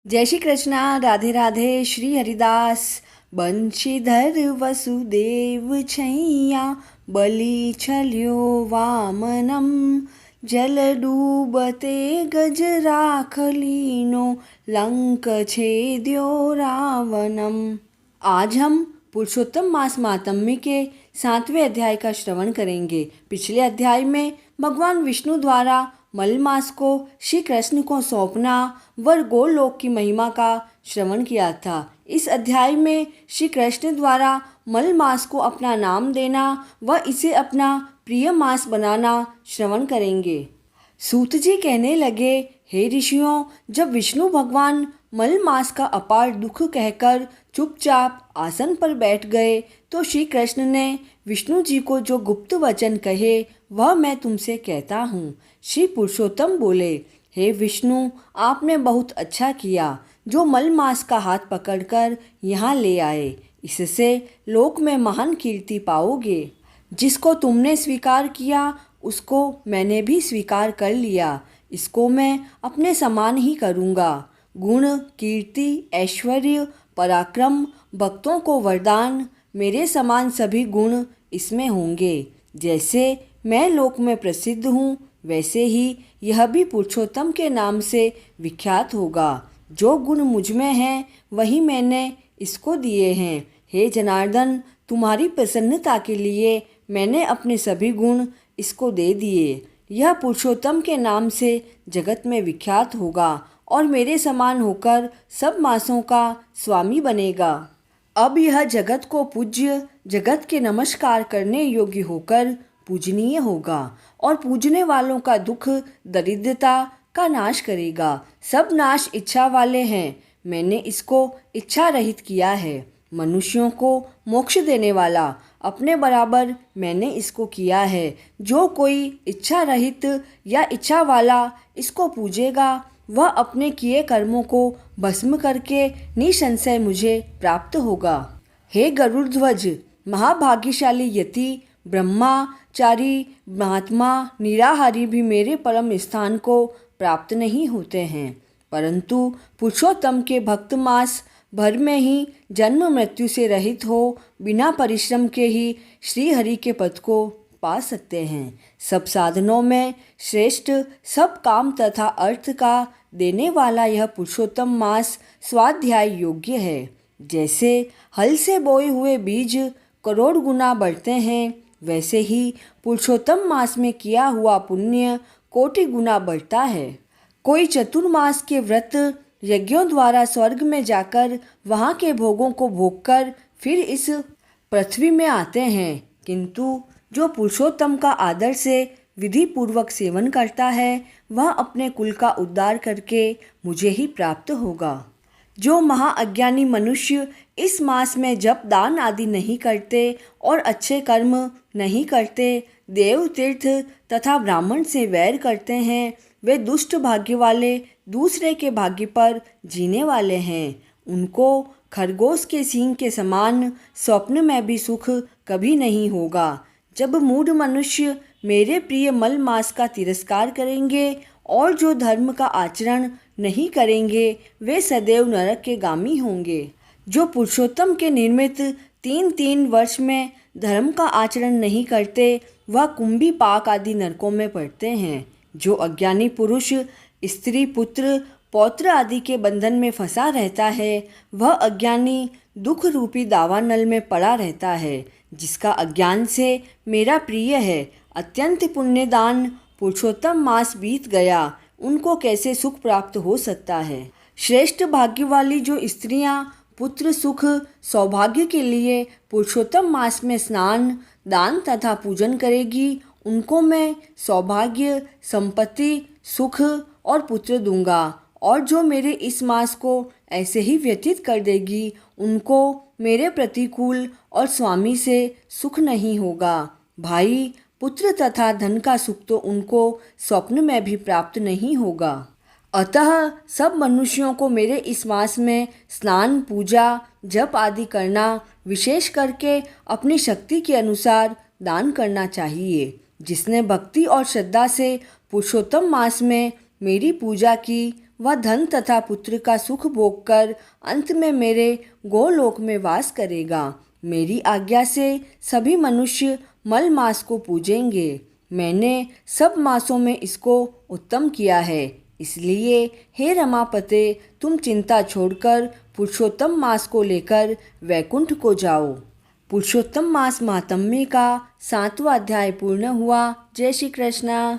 जय श्री कृष्णा। राधे राधे। श्री हरिदास। बंशीधर वसुदेव छैया बलि छल्यो वामनम। जल डूबते गज राख लीनो लंक छेद्यो रावणम। आज हम पुरुषोत्तम मास माहात्म्य के 7वें अध्याय का श्रवण करेंगे। पिछले अध्याय में भगवान विष्णु द्वारा मल मास को श्री कृष्ण को सौंपना व गोलोक की महिमा का श्रवण किया था। इस अध्याय में श्री कृष्ण द्वारा मल मास को अपना नाम देना व इसे अपना प्रिय मास बनाना श्रवण करेंगे। सूत जी कहने लगे, हे ऋषियों, जब विष्णु भगवान मल मास का अपार दुख कहकर चुपचाप आसन पर बैठ गए तो श्री कृष्ण ने विष्णु जी को जो गुप्त वचन कहे वह मैं तुमसे कहता हूँ। श्री पुरुषोत्तम बोले, हे विष्णु, आपने बहुत अच्छा किया जो मल मास का हाथ पकड़कर यहाँ ले आए। इससे लोक में महान कीर्ति पाओगे। जिसको तुमने स्वीकार किया उसको मैंने भी स्वीकार कर लिया। इसको मैं अपने समान ही करूँगा। गुण, कीर्ति, ऐश्वर्य, पराक्रम, भक्तों को वरदान, मेरे समान सभी गुण इसमें होंगे। जैसे मैं लोक में प्रसिद्ध हूँ वैसे ही यह भी पुरुषोत्तम के नाम से विख्यात होगा। जो गुण मुझ में हैं वही मैंने इसको दिए हैं। हे जनार्दन, तुम्हारी प्रसन्नता के लिए मैंने अपने सभी गुण इसको दे दिए। यह पुरुषोत्तम के नाम से जगत में विख्यात होगा और मेरे समान होकर सब मासों का स्वामी बनेगा। अब यह जगत को पूज्य, जगत के नमस्कार करने योग्य होकर पूजनीय होगा और पूजने वालों का दुख दरिद्रता का नाश करेगा। सब नाश इच्छा वाले हैं, मैंने इसको इच्छा रहित किया है। मनुष्यों को मोक्ष देने वाला अपने बराबर मैंने इसको किया है। जो कोई इच्छा रहित या इच्छा वाला इसको पूजेगा वह अपने किए कर्मों को भस्म करके निसंशय मुझे प्राप्त होगा। हे गरुड़ध्वज, महाभाग्यशाली यति, ब्रह्मचारी, महात्मा, निराहारी भी मेरे परम स्थान को प्राप्त नहीं होते हैं, परंतु पुरुषोत्तम के भक्त मास भर में ही जन्म मृत्यु से रहित हो बिना परिश्रम के ही श्री हरि के पद को पा सकते हैं। सब साधनों में श्रेष्ठ, सब काम तथा अर्थ का देने वाला यह पुरुषोत्तम मास स्वाध्याय योग्य है। जैसे हल से बोए हुए बीज करोड़ गुना बढ़ते हैं, वैसे ही पुरुषोत्तम मास में किया हुआ पुण्य कोटि गुना बढ़ता है। कोई चतुर्मास के व्रत यज्ञों द्वारा स्वर्ग में जाकर वहाँ के भोगों को भोगकर फिर इस पृथ्वी में आते हैं, किंतु जो पुरुषोत्तम का आदर से विधि पूर्वक सेवन करता है वह अपने कुल का उद्धार करके मुझे ही प्राप्त होगा। जो महाअज्ञानी मनुष्य इस मास में जप दान आदि नहीं करते और अच्छे कर्म नहीं करते, देव तीर्थ तथा ब्राह्मण से वैर करते हैं, वे दुष्ट भाग्य वाले दूसरे के भाग्य पर जीने वाले हैं। उनको खरगोश के सींग के समान स्वप्न में भी सुख कभी नहीं होगा। जब मूढ़ मनुष्य मेरे प्रिय मल मास का तिरस्कार करेंगे और जो धर्म का आचरण नहीं करेंगे वे सदैव नरक के गामी होंगे। जो पुरुषोत्तम के निर्मित 3 वर्ष में धर्म का आचरण नहीं करते वह कुंभी पाक आदि नरकों में पड़ते हैं। जो अज्ञानी पुरुष स्त्री, पुत्र, पौत्र आदि के बंधन में फंसा रहता है वह अज्ञानी दुख रूपी दावानल में पड़ा रहता है। जिसका अज्ञान से मेरा प्रिय है अत्यंत पुण्यदान पुरुषोत्तम मास बीत गया, उनको कैसे सुख प्राप्त हो सकता है। श्रेष्ठ भाग्य वाली जो स्त्रियां पुत्र सुख सौभाग्य के लिए पुरुषोत्तम मास में स्नान, दान तथा पूजन करेगी, उनको मैं सौभाग्य, संपत्ति, सुख और पुत्र दूंगा। और जो मेरे इस मास को ऐसे ही व्यतीत कर देगी उनको मेरे प्रतिकूल और स्वामी से सुख नहीं होगा। भाई, पुत्र तथा धन का सुख तो उनको स्वप्न में भी प्राप्त नहीं होगा। अतः सब मनुष्यों को मेरे इस मास में स्नान, पूजा, जप आदि करना, विशेष करके अपनी शक्ति के अनुसार दान करना चाहिए। जिसने भक्ति और श्रद्धा से पुरुषोत्तम मास में मेरी पूजा की वह धन तथा पुत्र का सुख भोग कर अंत में मेरे गोलोक में वास करेगा। मेरी आज्ञा से सभी मनुष्य मल मास को पूजेंगे। मैंने सब मासों में इसको उत्तम किया है, इसलिए हे रमापते, तुम चिंता छोड़कर पुरुषोत्तम मास को लेकर वैकुंठ को जाओ। पुरुषोत्तम मास महात्म्य का 7वां अध्याय पूर्ण हुआ। जय श्री कृष्ण।